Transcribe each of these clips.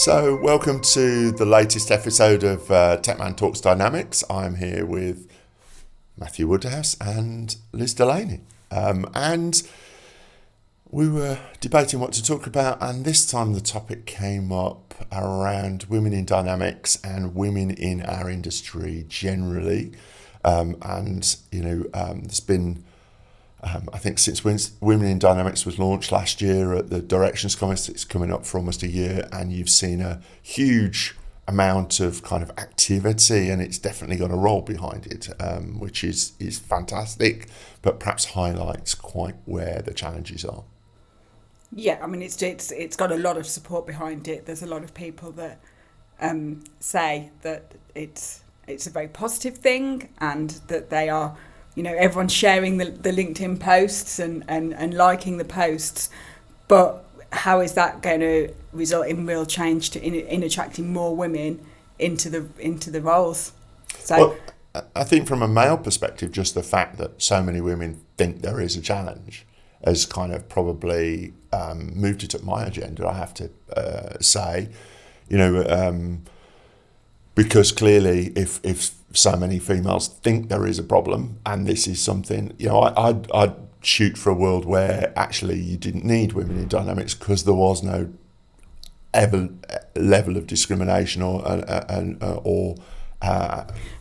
So, welcome to the latest episode of Tecman Talks Dynamics. I'm here with Matthew Woodhouse and Liz Delaney. And we were debating what to talk about, and this time the topic came up around women in dynamics and women in our industry generally. There's been I think since Women in Dynamics was launched last year at the Directions Conference, it's coming up for almost a year, and you've seen a huge amount of kind of activity, and it's definitely got a role behind it, which is fantastic, but perhaps highlights quite where the challenges are. Yeah, I mean, it's got a lot of support behind it. There's a lot of people that say that it's a very positive thing, and that they are, everyone's sharing the LinkedIn posts and liking the posts, but how is that going to result in real change in attracting more women into the roles? So, well, I think from a male perspective, just the fact that so many women think there is a challenge has kind of probably moved it up my agenda, I have to say, because clearly if so many females think there is a problem, and this is something, I'd shoot for a world where actually you didn't need women in dynamics because there was no level of discrimination or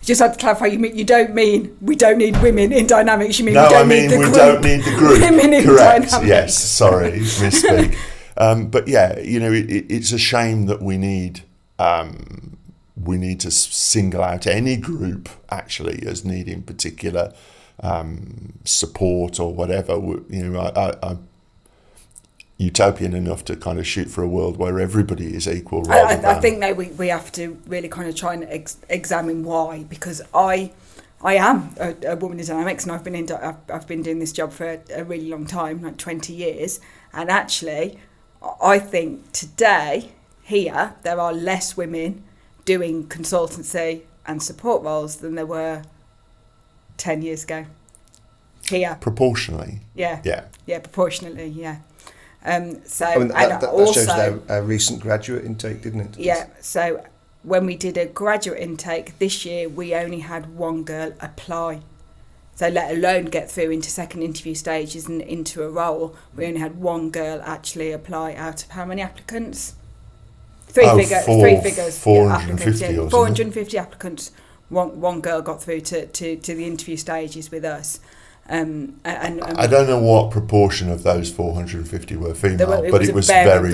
just had to clarify, you don't mean we don't need women in dynamics, you mean no, we don't I mean need the we group. don't need the group. Women in Correct. dynamics. Yes, sorry, misspeak. But yeah, it's a shame that we need to single out any group actually as needing particular support or whatever. I'm utopian enough to kind of shoot for a world where everybody is equal. I think that we have to really kind of try and examine why, because I am a woman in dynamics, and I've been doing this job for a really long time, like 20 years, and actually I think today here there are less women doing consultancy and support roles than there were 10 years ago here. Proportionally. Yeah, proportionally, yeah. That shows our recent graduate intake, didn't it? Yeah, so when we did a graduate intake this year, we only had one girl apply. So let alone get through into second interview stages and into a role, we only had one girl actually apply out of how many applicants? Three figures. 450 applicants, yeah. 450 applicants. One girl got through to the interview stages with us. And I don't know what proportion of those 450 were female, but it was very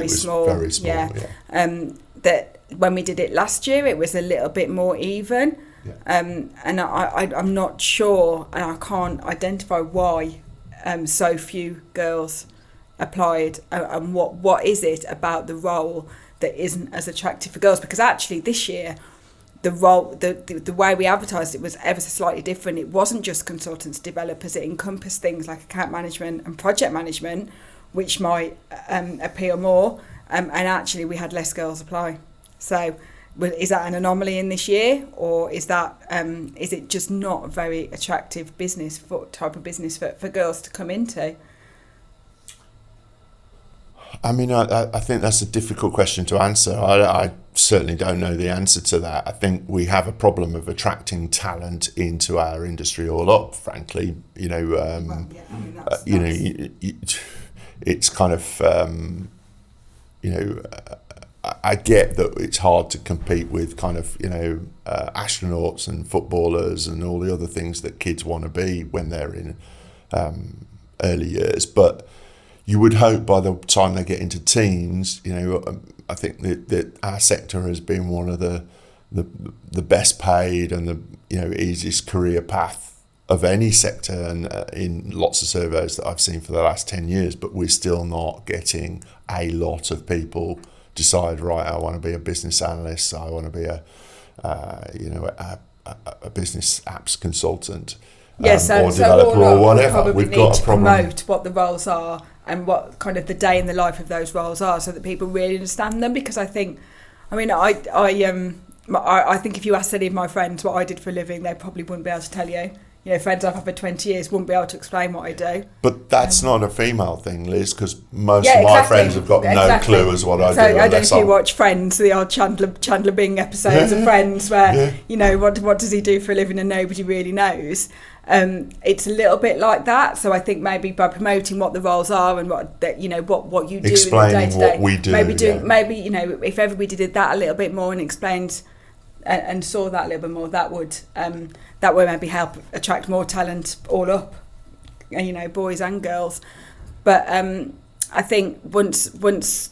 small. Very small. Yeah. That when we did it last year, it was a little bit more even. Yeah. And I'm not sure, and I can't identify why so few girls applied, and what is it about the role that isn't as attractive for girls? Because actually this year, the role, the way we advertised it was ever so slightly different. It wasn't just consultants, developers. It encompassed things like account management and project management, which might appeal more. And actually, we had less girls apply. So, is that an anomaly in this year, or is it just not a very attractive type of business for girls to come into? I mean, I think that's a difficult question to answer. I certainly don't know the answer to that. I think we have a problem of attracting talent into our industry all up, frankly. It's kind of, I get that it's hard to compete with kind of, astronauts and footballers and all the other things that kids want to be when they're in early years. But you would hope by the time they get into teens, I think that our sector has been one of the best paid and the easiest career path of any sector, and in lots of surveys that I've seen for the last 10 years, but we're still not getting a lot of people decide, right, I want to be a business analyst, I want to be a business apps consultant, or developer, or whatever. We've got a problem. Promote what the roles are and what kind of the day in the life of those roles are, so that people really understand them. Because I think if you asked any of my friends what I did for a living, they probably wouldn't be able to tell you. friends I've had for 20 years wouldn't be able to explain what I do. But that's not a female thing, Liz, because most of my friends have got no clue as what I do. So I don't know if you watch Friends, the old Chandler Bing episodes of Friends where, what does he do for a living and nobody really knows. It's a little bit like that. So I think maybe by promoting what the roles are and what you do explaining in the day-to-day, what we do, maybe if everybody did that a little bit more and explained and saw that a little bit more, that would maybe help attract more talent all up, boys and girls. But I think once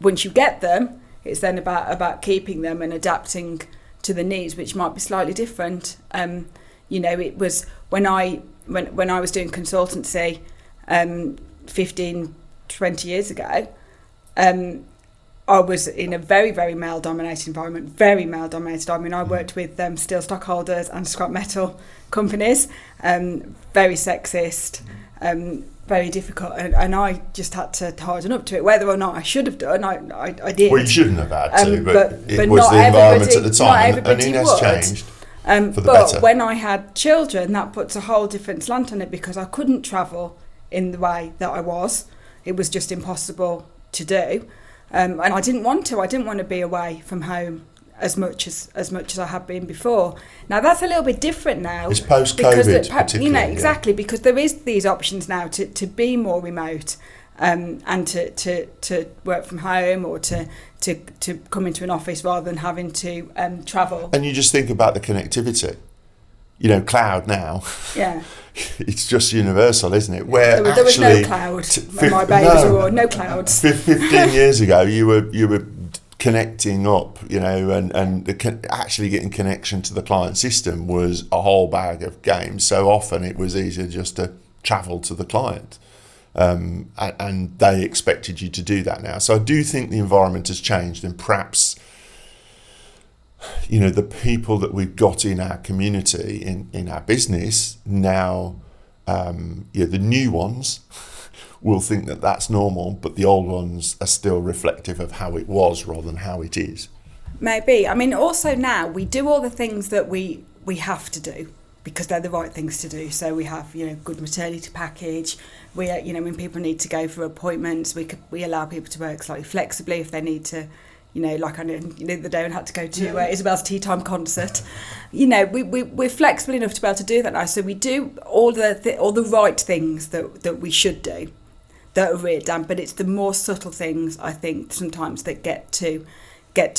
you get them, it's then about keeping them and adapting to the needs, which might be slightly different. It was when I was doing consultancy 15, 20 years ago, I was in a very, very male-dominated environment, very male-dominated. I mean, I worked with steel stockholders and scrap metal companies, very sexist, very difficult, and I just had to harden up to it. Whether or not I should have done, I did. Well, you shouldn't have had to, but it was the environment at the time, and it has changed for the better. But when I had children, that puts a whole different slant on it because I couldn't travel in the way that I was. It was just impossible to do. And I didn't want to. I didn't want to be away from home as much as I had been before. Now that's a little bit different now. It's post-COVID, particularly. Exactly, because there is these options now to be more remote, and to work from home or to come into an office rather than having to travel. And you just think about the connectivity. Cloud now. Yeah. It's just universal, isn't it? Where there was no cloud when my babies were born. No clouds. 15 years ago, you were connecting up, and actually getting connection to the client system was a whole bag of games. So often it was easier just to travel to the client, and they expected you to do that now. So I do think the environment has changed, and perhaps the people that we've got in our community, in our business now, the new ones will think that that's normal, but the old ones are still reflective of how it was rather than how it is. Maybe. I mean, also now we do all the things that we have to do because they're the right things to do. So we have, good maternity package. We, when people need to go for appointments, we allow people to work slightly flexibly if they need to. Like I know the other day I had to go to Isabel's tea time concert. We're flexible enough to be able to do that now. So we do all the right things that we should do, that are written down. But it's the more subtle things, I think, sometimes that get to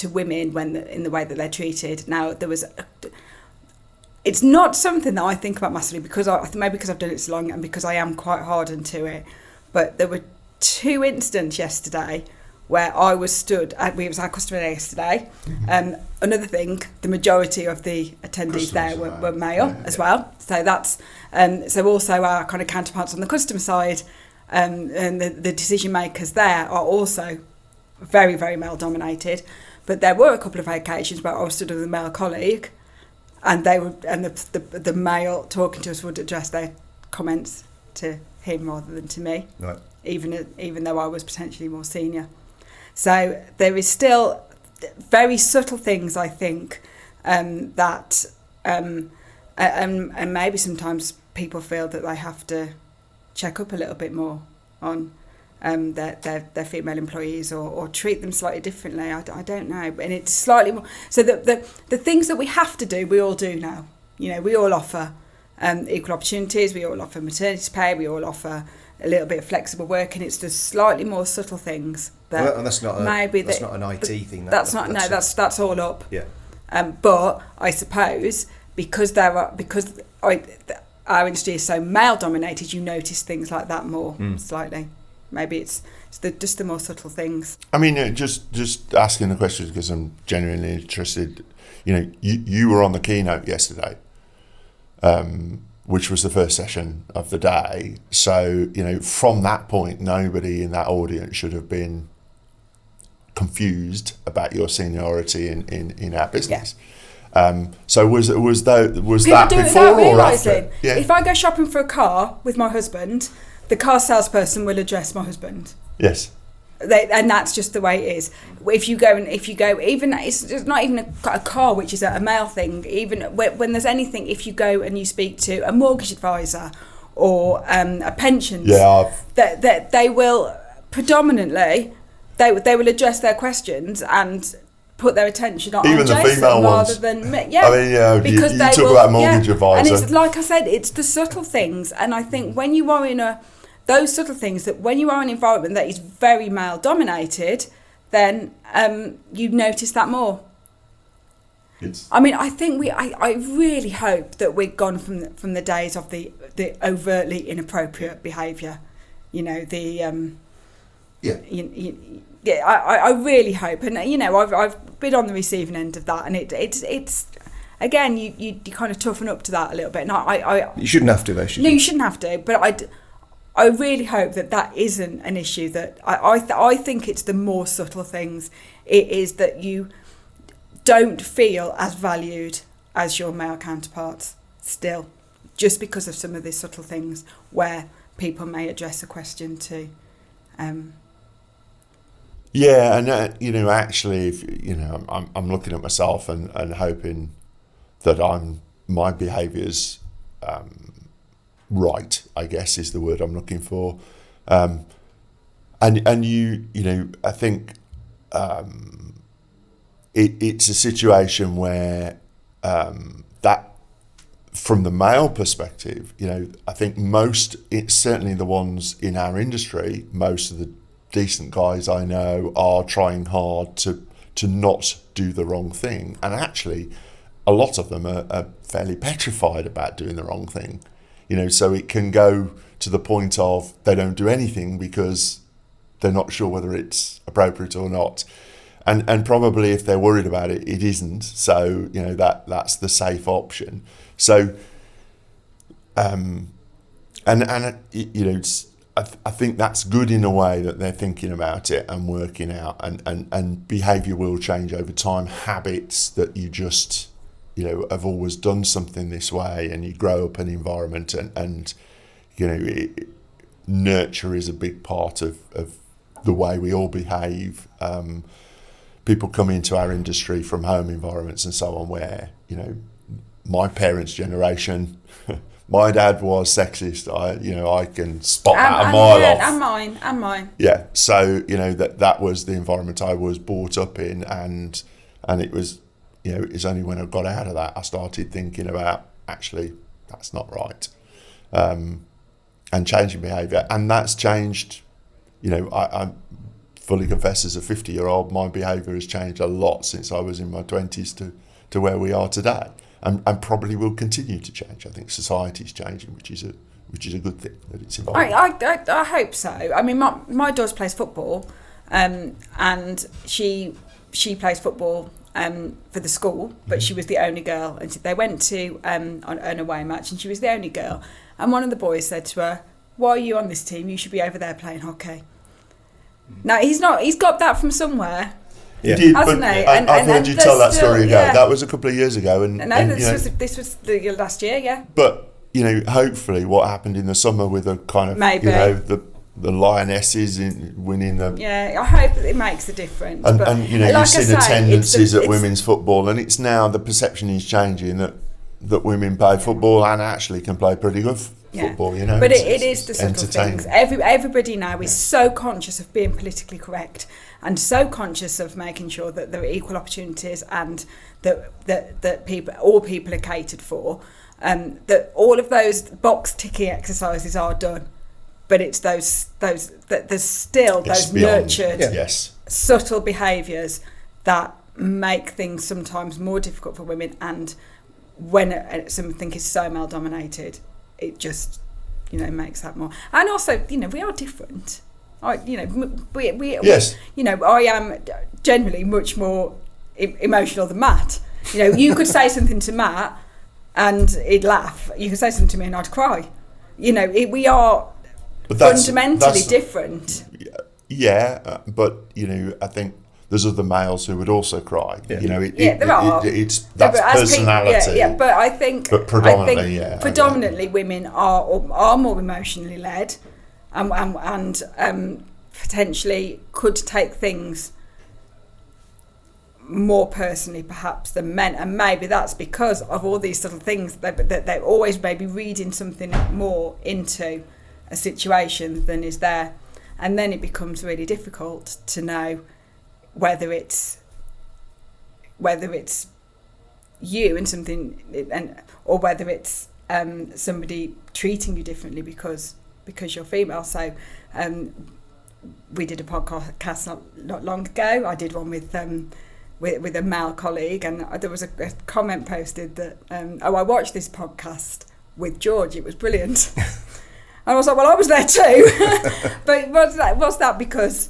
women in the way that they're treated. Now it's not something that I think about massively because maybe because I've done it so long and because I am quite hardened to it. But there were 2 incidents yesterday where I was stood, it was our customer day yesterday. Another thing, the majority of the attendees there were male as well. So that's, so also our kind of counterparts on the customer side and the decision makers there are also very, very male dominated. But there were a couple of occasions where I was stood with a male colleague and the male talking to us would address their comments to him rather than to me, right. Even though I was potentially more senior. So there is still very subtle things, I think, that and maybe sometimes people feel that they have to check up a little bit more on their female employees or treat them slightly differently. I don't know, and it's slightly more. So the things that we have to do, we all do now. We all offer equal opportunities. We all offer maternity pay. We all offer a little bit of flexible work, and it's the slightly more subtle things. And that's not not an IT thing. That's all up. Yeah. But I suppose because our industry is so male dominated, you notice things like that more slightly. Maybe it's just the more subtle things. I mean, just asking the question because I'm genuinely interested. You were on the keynote yesterday, which was the first session of the day. So, from that point, nobody in that audience should have been confused about your seniority in our business. Yeah. So was that before or after? Yeah. If I go shopping for a car with my husband, the car salesperson will address my husband. Yes. And that's just the way it is. If you go, even it's just not even a car, which is a male thing. Even when there's anything, if you go and you speak to a mortgage advisor or a pensions, that they will predominantly they will address their questions and put their attention on even Jason the female rather ones. than me. Because you talk about mortgage advisor, and it's like I said, it's the subtle things. And I think when you are in those subtle things, that when you are in an environment that is very male dominated, then you notice that more. I think I really hope that we've gone from the days of the overtly inappropriate behaviour. I really hope, and I've been on the receiving end of that, and it's again you kind of toughen up to that a little bit. And you shouldn't have to, though. No, you shouldn't have to. But I really hope that isn't an issue. That I think it's the more subtle things. It is that you don't feel as valued as your male counterparts still, just because of some of these subtle things where people may address a question to. Yeah, and actually, if I'm looking at myself and hoping that my behaviour's right, I guess is the word I'm looking for, and I think it's a situation where that from the male perspective, I think it's certainly the ones in our industry, most of the decent guys I know are trying hard to not do the wrong thing, and actually a lot of them are fairly petrified about doing the wrong thing, so it can go to the point of they don't do anything because they're not sure whether it's appropriate or not, and probably if they're worried about it, it isn't, so that's the safe option. So I think that's good in a way that they're thinking about it and working out, and behaviour will change over time. Habits that you just have always done something this way, and you grow up in an environment, and nurture is a big part of the way we all behave. People come into our industry from home environments and so on, where my parents' generation. My dad was sexist. I can spot that a mile off. And mine. Yeah. So that was the environment I was brought up in, and it was it's only when I got out of that I started thinking about actually that's not right, and changing behaviour, and that's changed. I fully confess, as a 50-year-old, my behaviour has changed a lot since I was in my 20s to where we are today. And probably will continue to change. I think society's changing, which is a good thing that it's evolving. I hope so. I mean, my daughter plays football, and she plays football for the school, but she was the only girl. And they went to an away match, and she was the only girl. And one of the boys said to her, "Why are you on this team? You should be over there playing hockey." Now he's not. He's got that from somewhere. Yeah. He did, but I've heard you tell that story ago. Yeah. That was a couple of years ago, this was the last year, yeah. But hopefully, what happened in the summer with a kind of the Lionesses winning the. Yeah, I hope that it makes a difference. And you've seen the tendencies at women's football, and it's now the perception is changing that women play football and actually can play pretty good football. But it is the subtle things. Everybody now is so conscious of being politically correct, and so conscious of making sure that there are equal opportunities, and that all people are catered for, that all of those box ticking exercises are done, but it's those that there's still those nurtured, subtle behaviours that make things sometimes more difficult for women, and when something is so male dominated, it just makes that more. And also we are different. I am generally much more emotional than Matt. You could say something to Matt and he'd laugh. You could say something to me and I'd cry. We are fundamentally different. Yeah, but I think there's other males who would also cry. There are. That's personality. But I think predominantly, women are more emotionally led, and potentially could take things more personally perhaps than men, and maybe that's because of all these sort of things that they're always maybe reading something more into a situation than is there, and then it becomes really difficult to know whether it's you and something, or whether it's somebody treating you differently because you're female. So we did a podcast not long ago. I did one with a male colleague, and there was a comment posted that I watched this podcast with George, it was brilliant. And I was like, well, I was there too. But was that because,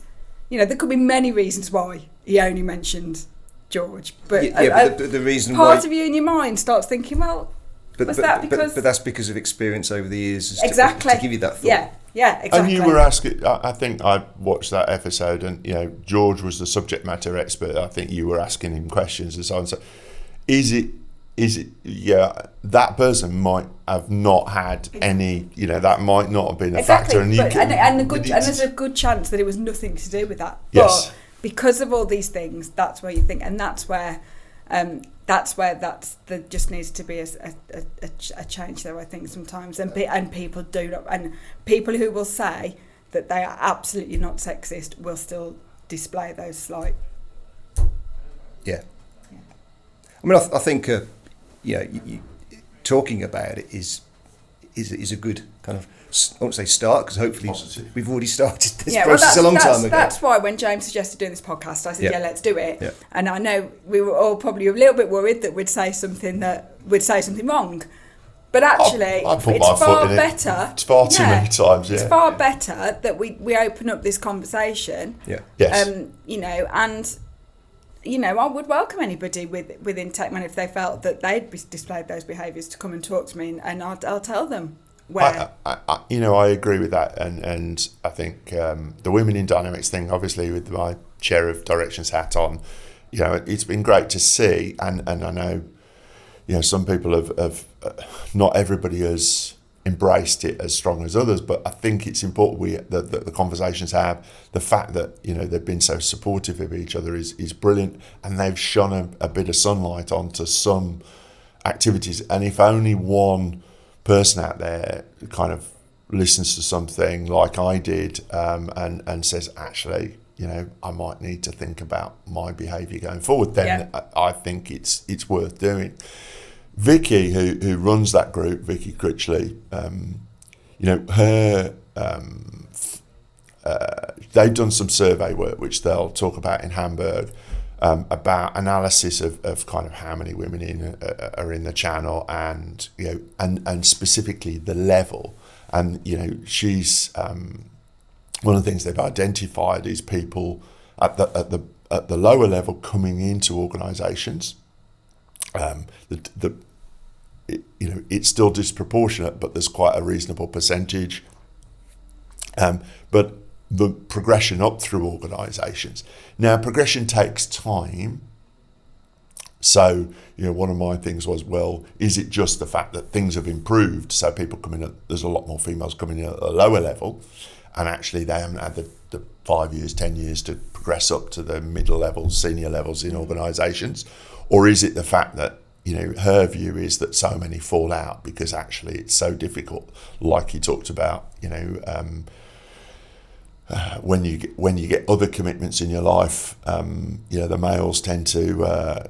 there could be many reasons why he only mentioned George, but but the reason part of you in your mind starts thinking, well, was that because... But that's because of experience over the years. Exactly. To give you that thought. Yeah, exactly. And you were asking, I think I watched that episode, and George was the subject matter expert. I think you were asking him questions and so on. So is it? Yeah, that person might have not had any. That might not have been a factor. And there's a good chance that it was nothing to do with that. Yes. But because of all these things, that's where you think, and that's where there just needs to be a change there, I think, sometimes, and people do not, and people who will say that they are absolutely not sexist will still display those slight. Yeah. I mean, I think you talking about it is a good kind of, I won't say start, because hopefully positive. We've already started this process a long time ago. That's why when James suggested doing this podcast, I said, let's do it. Yeah. And I know we were all probably a little bit worried that we'd say something wrong. But actually, it's far better. It's far too many times, It's far better that we open up this conversation. Yeah. Yes. I would welcome anybody within Tecman if they felt that they'd displayed those behaviours to come and talk to me, and I'll tell them. I agree with that, and I think the Women in Dynamics thing, obviously with my chair of directions hat on, it's been great to see, and I know, some people have not everybody has embraced it as strong as others, but I think it's important that the conversations have, the fact that they've been so supportive of each other is brilliant, and they've shone a bit of sunlight onto some activities, and if only one person out there kind of listens to something like I did and says, actually, I might need to think about my behaviour going forward, then I think it's worth doing. Vicky, who runs that group, Vicky Critchley, they've done some survey work which they'll talk about in Hamburg, about analysis of kind of how many women are in the channel, and and specifically the level, and she's one of the things they've identified is people at the lower level coming into organisations. It's still disproportionate, but there's quite a reasonable percentage. But the progression up through organisations. Now, progression takes time. So, one of my things was, well, is it just the fact that things have improved? So people there's a lot more females coming in at the lower level, and actually they haven't had the 5 years, 10 years to progress up to the middle levels, senior levels in organisations? Or is it the fact that, her view is that so many fall out because actually it's so difficult, like you talked about, when you get other commitments in your life, the males tend to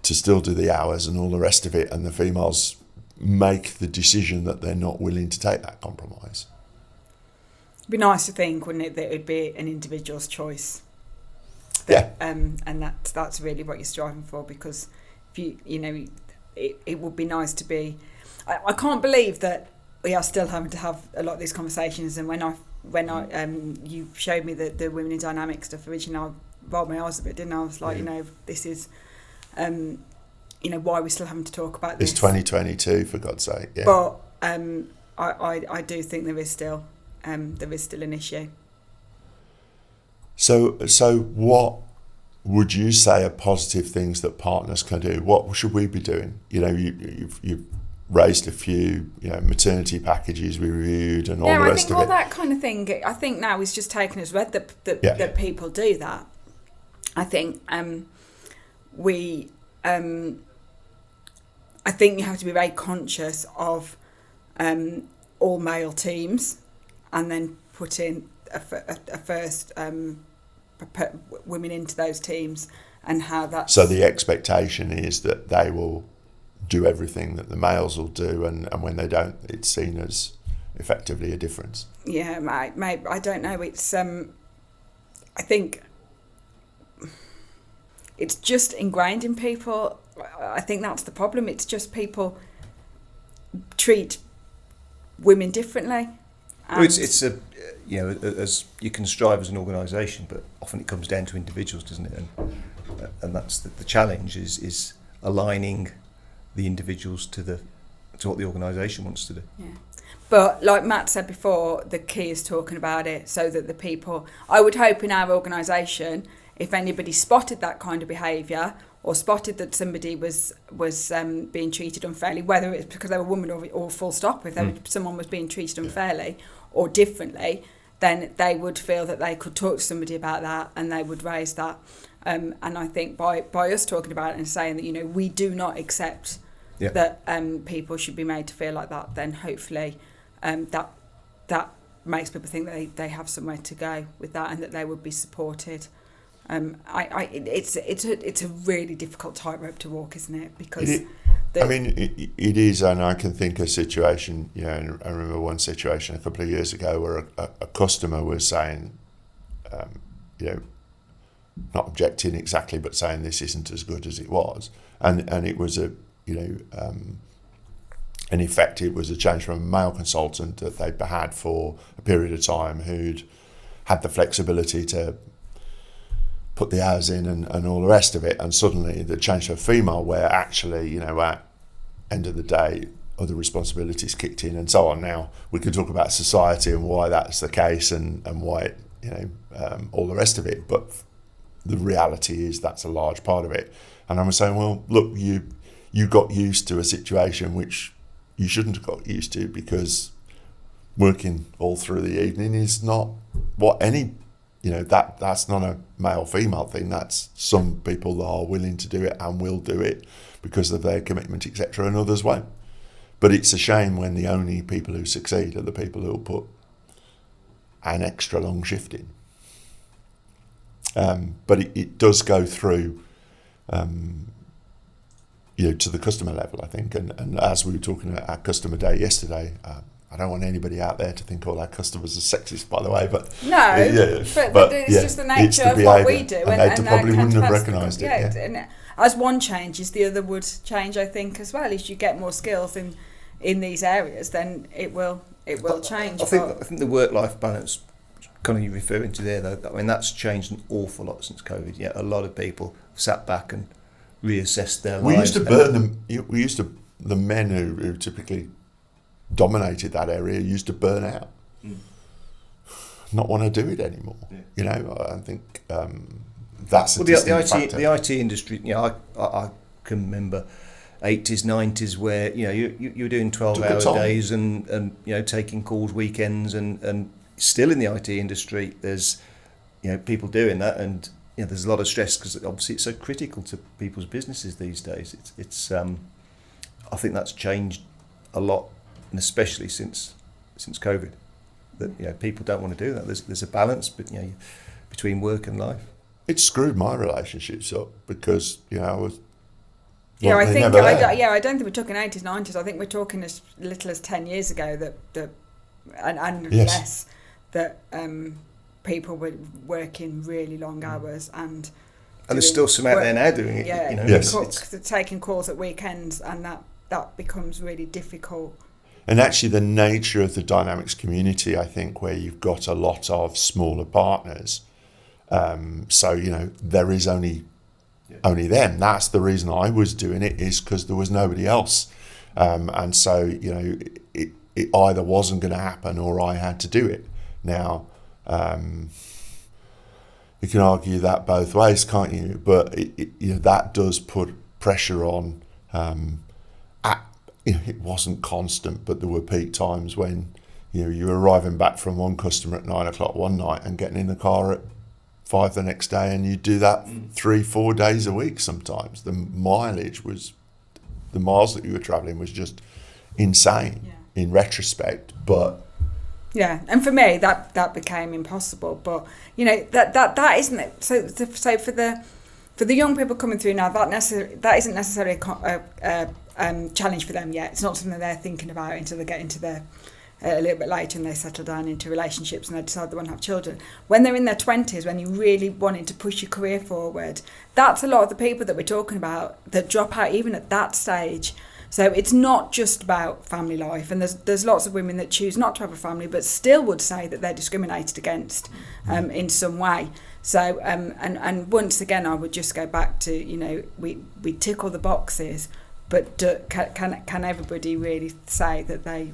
still do the hours and all the rest of it, and the females make the decision that they're not willing to take that compromise. It'd be nice to think, wouldn't it, that it would be an individual's choice. And that's really what you're striving for, because if it would be nice to be. I can't believe that we are still having to have a lot of these conversations, and when you showed me the Women in Dynamics stuff originally, I rolled my eyes a bit, didn't I? I was like, this is, why are we still having to talk about this? It's 2022, for God's sake. Yeah. But I do think there is still an issue. So what would you say are positive things that partners can do? What should we be doing? You've raised a few, maternity packages we reviewed and all the rest of it. Yeah, I think all that kind of thing, I think now is just taken as read that people do that. I think I think you have to be very conscious of all male teams, and then put in a first put women into those teams, and how that. So the expectation is that they will do everything that the males will do, and when they don't, it's seen as effectively a difference. Yeah, maybe I don't know. It's I think it's just ingrained in people. I think that's the problem. It's just people treat women differently. Well, it's a as you can strive as an organisation, but often it comes down to individuals, doesn't it? And that's the challenge is aligning the individuals to what the organisation wants to do. Yeah. But like Matt said before, the key is talking about it so that the people. I would hope in our organisation, if anybody spotted that kind of behaviour, or spotted that somebody was being treated unfairly, whether it's because they were a woman or full stop, if someone was being treated unfairly or differently, then they would feel that they could talk to somebody about that, and they would raise that. And I think by us talking about it and saying that we do not accept that people should be made to feel like that, then hopefully that makes people think that they have somewhere to go with that, and that they would be supported. It's a really difficult tightrope to walk, isn't it? Because it is, and I can think of a situation. And I remember one situation a couple of years ago where a customer was saying, not objecting exactly, but saying this isn't as good as it was, and it was in effect, it was a change from a male consultant that they'd had for a period of time, who'd had the flexibility to put the hours in and all the rest of it, and suddenly the change to a female, where actually, at end of the day, other responsibilities kicked in and so on. Now, we could talk about society and why that's the case, and why all the rest of it, but the reality is that's a large part of it. And I'm saying, well, look, you got used to a situation which you shouldn't have got used to, because working all through the evening is not what any, that's not a male-female thing. That's some people that are willing to do it and will do it because of their commitment, etc., and others won't. But it's a shame when the only people who succeed are the people who will put an extra long shift in. But it does go through, to the customer level, I think. And as we were talking at our customer day yesterday, I don't want anybody out there to think all our customers are sexist, by the way. But but it's just the nature of what we do, and they probably wouldn't have recognised it. And as one changes, the other would change, I think, as well. As you get more skills in these areas, then it will change. I think the work-life balance, kind of you're referring to there, though, I mean, that's changed an awful lot since COVID. Yeah, a lot of people sat back and reassessed their lives. We used to burn them. The men who typically dominated that area used to burn out, not want to do it anymore. I think that's the IT industry. I can remember 80s, 90s where you were doing 12-hour days and taking calls weekends, and still in the IT industry there's people doing that, and there's a lot of stress because obviously it's so critical to people's businesses these days. It's I think that's changed a lot, and especially since COVID, that people don't want to do that. There's a balance, but between work and life. It screwed my relationships up because I was. I don't think we're talking 80s, 90s. I think we're talking as little as 10 years ago and less, that people were working really long hours and there's still some out there now doing it. Yes. Taking calls at weekends, and that becomes really difficult. And actually, the nature of the Dynamics community, I think, where you've got a lot of smaller partners, so there is only them. That's the reason I was doing it, is because there was nobody else, and so it either wasn't going to happen or I had to do it. Now, you can argue that both ways, can't you? But that does put pressure on it wasn't constant, but there were peak times when you were arriving back from one customer at 9 o'clock one night and getting in the car at 5 the next day, and you do that 3-4 days a week. Sometimes the miles that you were travelling was just insane in retrospect, but. Yeah, and for me that became impossible. But that isn't it. So for the young people coming through now, that isn't necessarily a challenge for them yet. It's not something they're thinking about until they get into their a little bit later and they settle down into relationships and they decide they want to have children. When they're in their 20s, when you're really wanting to push your career forward, that's a lot of the people that we're talking about that drop out even at that stage. So it's not just about family life, and there's lots of women that choose not to have a family but still would say that they're discriminated against in some way. So and once again, I would just go back to we tick all the boxes, but can everybody really say that they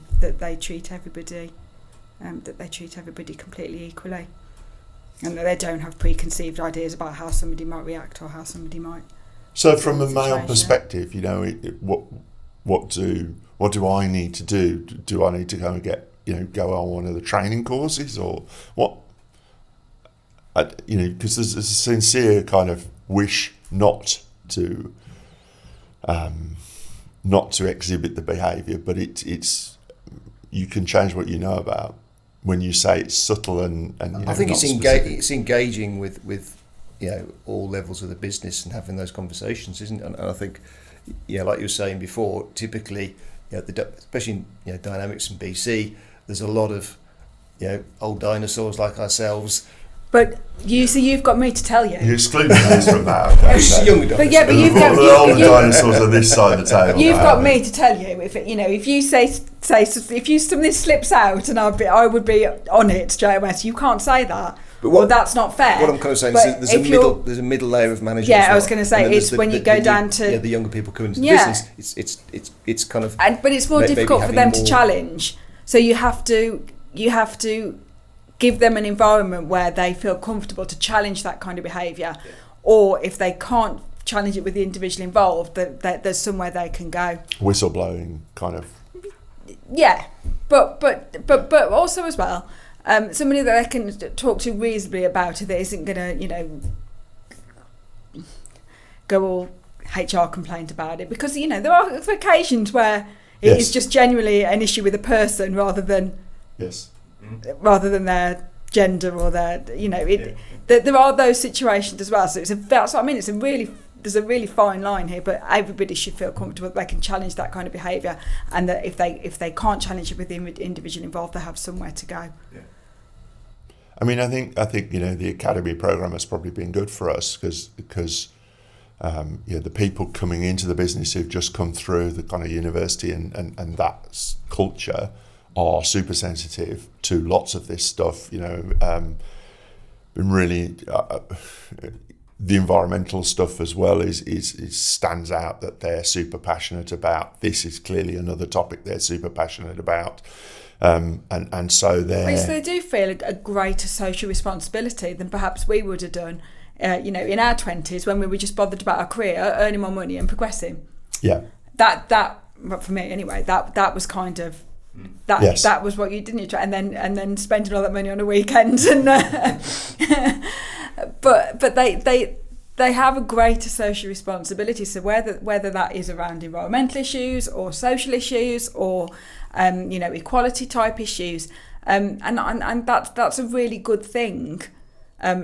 treat everybody completely equally, and that they don't have preconceived ideas about how somebody might react or how somebody might. So from a male perspective, what do I need to do? Do I need to go and go on one of the training courses, or what? Because there's a sincere kind of wish not to exhibit the behaviour, but it's you can change what you know about when you say it's subtle and I think it's engaging with all levels of the business and having those conversations, isn't it? And I think like you were saying before, typically especially in Dynamics and BC, there's a lot of old dinosaurs like ourselves. But you've got me to tell you. You exclude those from that. Okay, so. Younger dinosaurs. But yeah, but the older dinosaurs are this side of the table. You've got me to tell you. If you say if something slips out, and I would be on it straight away. So you can't say that. But that's not fair. What I'm kind of saying is there's a middle layer of management. Yeah, I was going to say it's when you go down to the younger people coming into the business. It's kind of. But it's more difficult for them to challenge. So you have to give them an environment where they feel comfortable to challenge that kind of behaviour, or if they can't challenge it with the individual involved, that there's somewhere they can go. Whistleblowing kind of. Yeah, but also as well. Somebody that I can talk to reasonably about it that isn't going to, go all HR complaint about it, because there are occasions where it is just genuinely an issue with a person rather than their gender or their there are those situations as well. So that's what I mean. There's a really fine line here, but everybody should feel comfortable that they can challenge that kind of behaviour, and that if they can't challenge it with the individual involved, they have somewhere to go. Yeah. I mean, I think the academy program has probably been good for us because the people coming into the business who've just come through the kind of university and that culture are super sensitive to lots of this stuff. Been really. The environmental stuff as well is stands out that they're super passionate about. This is clearly another topic they're super passionate about, and so they do feel a greater social responsibility than perhaps we would have done, in our 20s when we were just bothered about our career, earning more money and progressing. Yeah. That for me anyway. That was kind of. That was what you didn't, and then spending all that money on a weekend and. But they have a greater social responsibility. So whether that is around environmental issues or social issues or equality type issues, and that's a really good thing.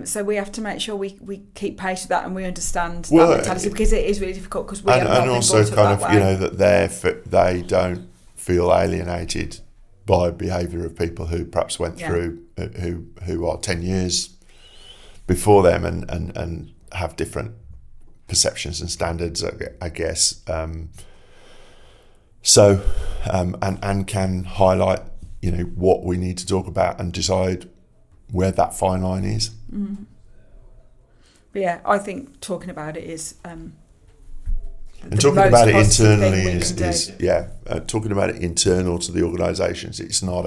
So we have to make sure we keep pace with that and we understand that mentality, because it is really difficult because we have not been also brought kind up of that way. that they don't feel alienated by behaviour of people who perhaps went through who are 10 years before them and have different perceptions and standards, I guess. And can highlight, what we need to talk about and decide where that fine line is. Mm. But yeah, I think talking about it is. And talking about it internally is talking about it internal to the organisations. It's not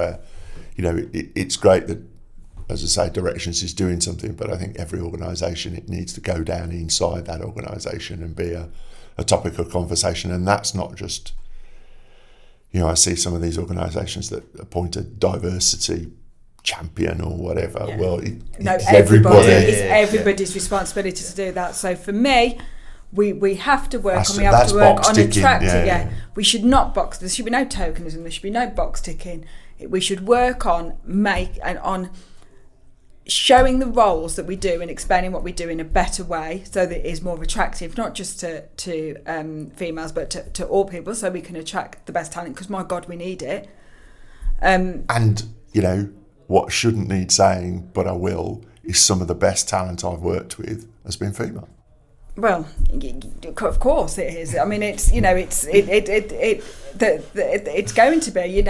it's great that, as I say, Directions is doing something, but I think every organisation, it needs to go down inside that organisation and be a topic of conversation. And that's not just I see some of these organisations that appoint a diversity champion or whatever. Yeah. Well, it's everybody's responsibility to do that. So for me, we have to work we have to work on attracting. We should not box. There should be no tokenism. There should be no box ticking. We should work on on showing the roles that we do and explaining what we do in a better way, so that it is more attractive, not just to females, but to all people, so we can attract the best talent. Because my God, we need it. And what shouldn't need saying, but I will, is some of the best talent I've worked with has been female. Well, of course it is. I mean, it's it's going to be.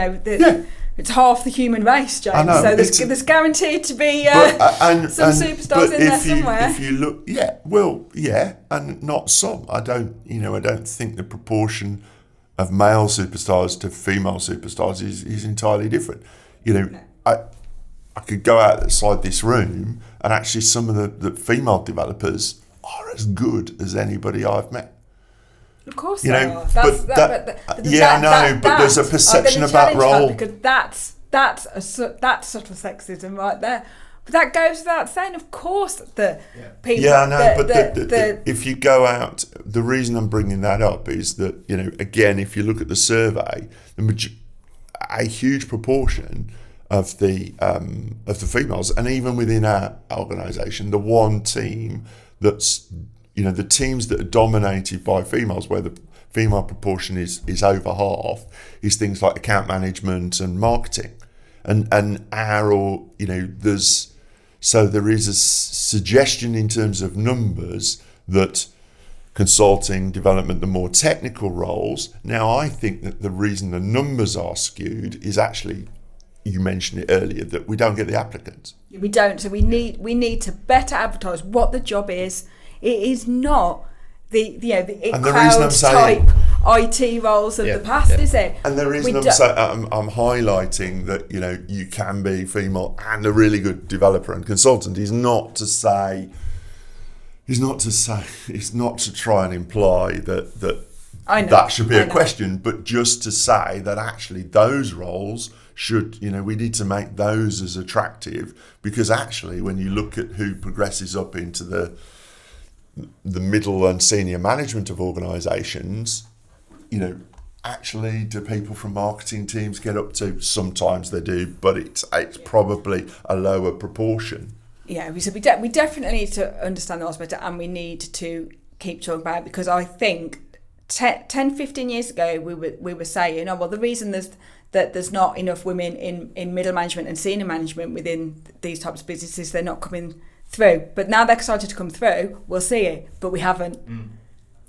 It's half the human race, James. I know, so there's guaranteed to be some superstars in there somewhere. If you look, and not some. I don't think the proportion of male superstars to female superstars is entirely different. No. I could go outside this room, and actually some of the female developers are as good as anybody I've met. Of course they are. But there's a perception about role. Because that's subtle sexism right there. But that goes without saying. Of course, the people. Yeah, I know. If you go out, the reason I'm bringing that up is that again, if you look at the survey, a huge proportion of the females, and even within our organisation, the one team that's the teams that are dominated by females, where the female proportion is over half, is things like account management and marketing, and there is a suggestion in terms of numbers that consulting, development, the more technical roles. Now, I think that the reason the numbers are skewed is actually, you mentioned it earlier, that we don't get the applicants. We don't. So we need to better advertise what the job is. It is not the crowd type IT roles of the past, is it? And the reason I'm highlighting that you can be female and a really good developer and consultant is not to try and imply that should be a question, but just to say that actually those roles should, we need to make those as attractive, because actually when you look at who progresses up into the middle and senior management of organisations, actually do people from marketing teams get up to? Sometimes they do, but it's probably a lower proportion. Yeah, we definitely need to understand the roles better, and we need to keep talking about it, because I think 10, 15 years ago we were saying, the reason there's not enough women in middle management and senior management within these types of businesses, they're not coming through. But now they're starting to come through, we'll see it, but we haven't.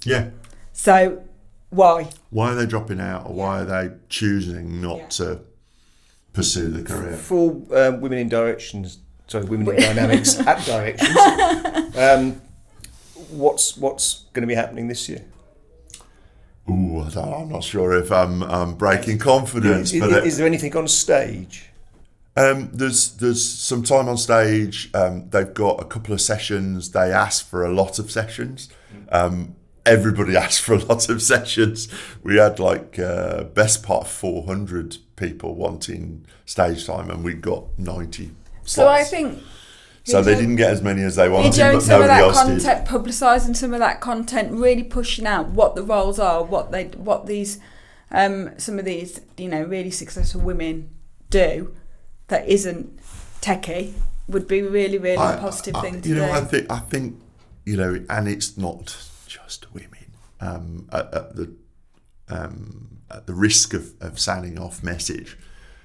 Yeah. So why? Why are they dropping out, or why are they choosing not to pursue the career? For women in dynamics at directions, what's going to be happening this year? Ooh, I'm not sure if I'm breaking confidence. Is there anything on stage? There's some time on stage. They've got a couple of sessions. They ask for a lot of sessions. Everybody asked for a lot of sessions. We had best part of 400 people wanting stage time, and we got 90 slots. So I think... So they didn't get as many as they wanted, but some nobody else did. Some of that content, publicising some of that content, really pushing out what the roles are, what these some of these really successful women do that isn't techie, would be really a positive thing to do. I think and it's not just women. At the risk of sounding off message,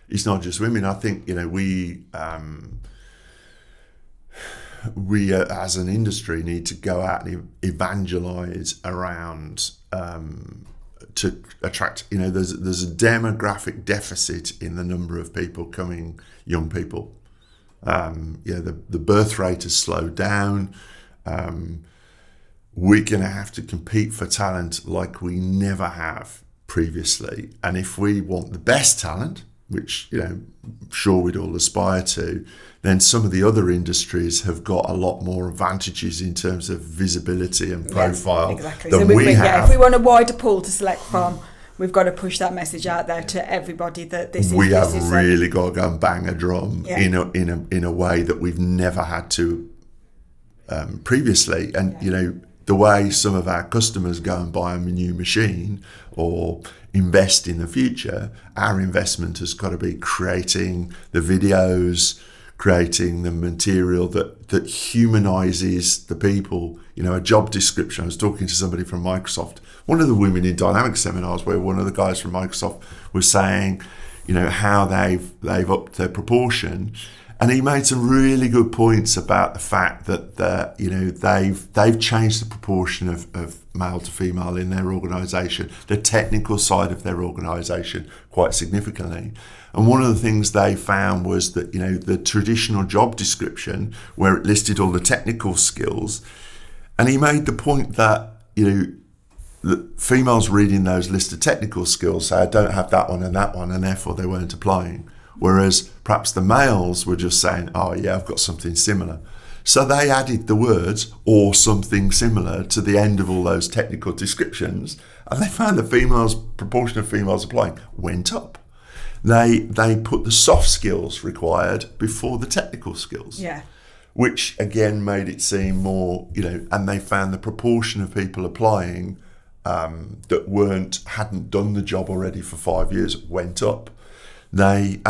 it's not just women. I think we as an industry need to go out and evangelise around to attract. There's a demographic deficit in the number of people coming, young people. The birth rate has slowed down. We're going to have to compete for talent like we never have previously, and if we want the best talent, which sure we'd all aspire to, then some of the other industries have got a lot more advantages in terms of visibility and profile than we have. If we want a wider pool to select from, we've got to push that message out there to everybody that this is. We have this is really got to go and bang a drum in a way that we've never had to previously. And you know, the way some of our customers go and buy a new machine or invest in the future, our investment has got to be creating the videos, creating the material that humanises the people. You know, a job description. I was talking to somebody from Microsoft, one of the Women in Dynamics seminars, where one of the guys from Microsoft was saying, you know, how they've upped their proportion. And he made some really good points about the fact that you know, they've changed the proportion of male to female in their organisation, the technical side of their organisation, quite significantly. And one of the things they found was that, you know, the traditional job description, where it listed all the technical skills, and he made the point that, you know, the females reading those list of technical skills say, I don't have that one, and therefore they weren't applying. Whereas perhaps the males were just saying, oh yeah, I've got something similar. So they added the words or something similar to the end of all those technical descriptions, and they found the proportion of females applying went up. They put the soft skills required before the technical skills. Yeah. Which again made it seem more, you know, and they found the proportion of people applying that hadn't done the job already for 5 years went up. They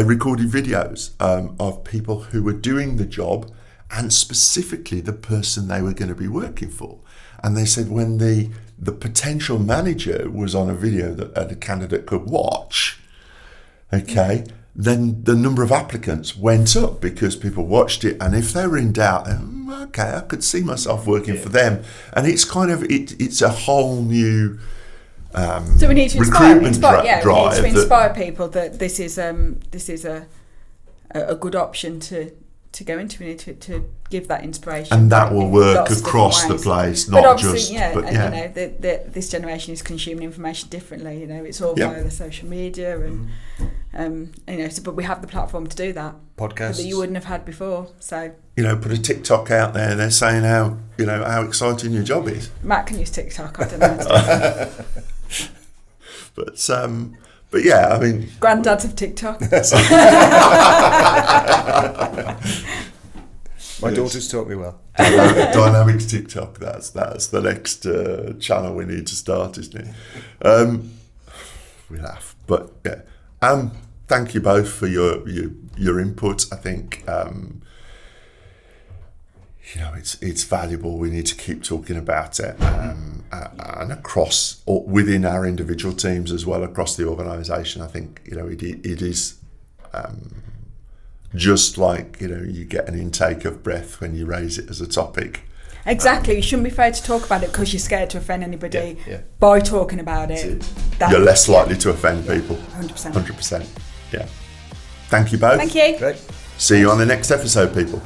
recorded videos of people who were doing the job, and specifically the person they were going to be working for. And they said when the potential manager was on a video that a candidate could watch, okay, then the number of applicants went up because people watched it, and if they were in doubt, okay, I could see myself working for them. And it's kind of it's a whole new so we need to inspire drive people that this is a good option to go into. We need to give that inspiration, and that will work across the place, not just. You know, this generation is consuming information differently. You know, it's all via the social media and you know. But we have the platform to do that. Podcasts that you wouldn't have had before. So you know, put a TikTok out there. They're saying how exciting your job is. Matt can use TikTok. I don't know. But yeah, I mean, granddads of TikTok. My daughter's taught me well. Dynamics TikTok. That's the next channel we need to start, isn't it? We laugh, but yeah. Thank you both for your input. I think you know, it's valuable. We need to keep talking about it, and across or within our individual teams as well, across the organisation. I think, you know, it is just like, you know, you get an intake of breath when you raise it as a topic. Exactly. You shouldn't be afraid to talk about it because you're scared to offend anybody. By talking about it, you're less likely to offend people. 100%. 100%. Yeah. Thank you both. Thank you. Great. See you on the next episode, people.